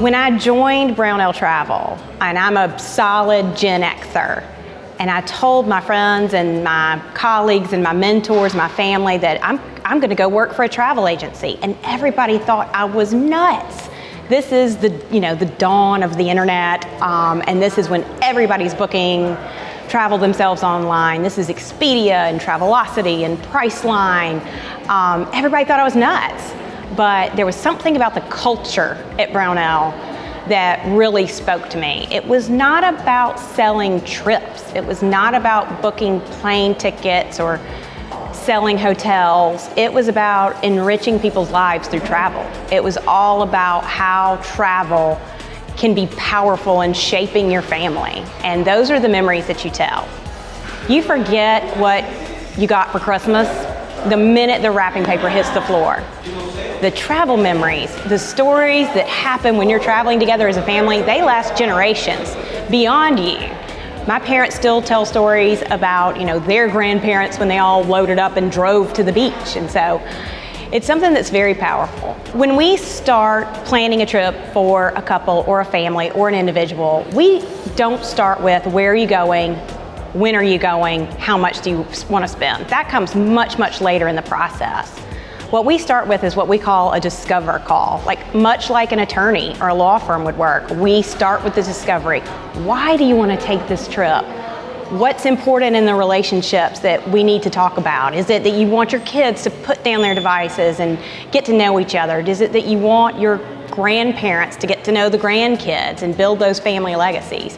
When I joined Brownell Travel, and I'm a solid Gen Xer, and I told my friends and my colleagues and my mentors, my family, that I'm going to go work for a travel agency, and everybody thought I was nuts. This is the dawn of the internet, and this is when everybody's booking travel themselves online. This is Expedia and Travelocity and Priceline. Everybody thought I was nuts, but there was something about the culture at Brownell that really spoke to me. It was not about selling trips. It was not about booking plane tickets or selling hotels. It was about enriching people's lives through travel. It was all about how travel can be powerful in shaping your family. And those are the memories that you tell. You forget what you got for Christmas the minute the wrapping paper hits the floor. The travel memories, the stories that happen when you're traveling together as a family, they last generations beyond you. My parents still tell stories about, their grandparents when they all loaded up and drove to the beach. And so it's something that's very powerful. When we start planning a trip for a couple or a family or an individual, we don't start with where are you going, when are you going, how much do you want to spend. That comes much, much later in the process. What we start with is what we call a discover call. Much like an attorney or a law firm would work, we start with the discovery. Why do you want to take this trip? What's important in the relationships that we need to talk about? Is it that you want your kids to put down their devices and get to know each other? Is it that you want your grandparents to get to know the grandkids and build those family legacies?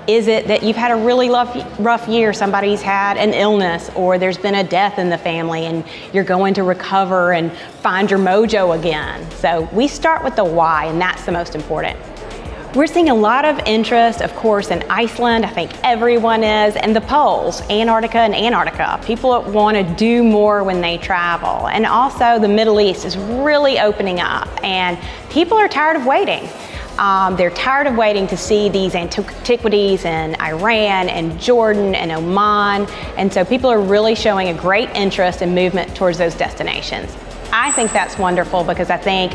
Is it that you've had a really rough year, somebody's had an illness or there's been a death in the family and you're going to recover and find your mojo again? So we start with the why, and that's the most important. We're seeing a lot of interest, of course, in Iceland. I think everyone is, and the poles, Antarctica and Antarctica. People want to do more when they travel. And also the Middle East is really opening up, and people are tired of waiting. They're tired of waiting to see these antiquities in Iran and Jordan and Oman, and so people are really showing a great interest and movement towards those destinations. I think that's wonderful because I think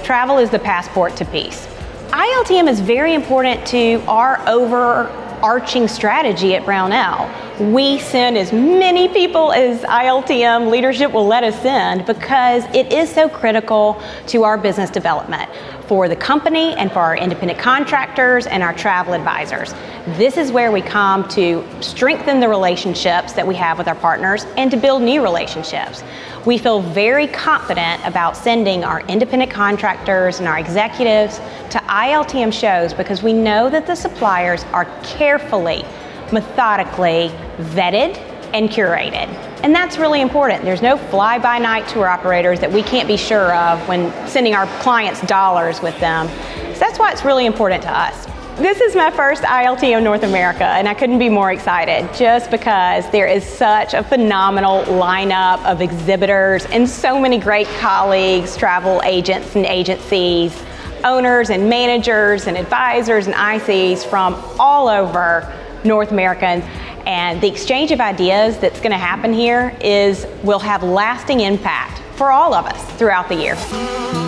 travel is the passport to peace. ILTM is very important to our overarching strategy at Brownell. We send as many people as ILTM leadership will let us send because it is so critical to our business development for the company and for our independent contractors and our travel advisors. This is where we come to strengthen the relationships that we have with our partners and to build new relationships. We feel very confident about sending our independent contractors and our executives to ILTM shows because we know that the suppliers are carefully, methodically vetted and curated. And that's really important. There's no fly-by-night tour operators that we can't be sure of when sending our clients dollars with them. So that's why it's really important to us. This is my first ILTM North America, and I couldn't be more excited just because there is such a phenomenal lineup of exhibitors and so many great colleagues, travel agents and agencies, owners and managers and advisors and ICs from all over North America. And the exchange of ideas that's going to happen here will have lasting impact for all of us throughout the year.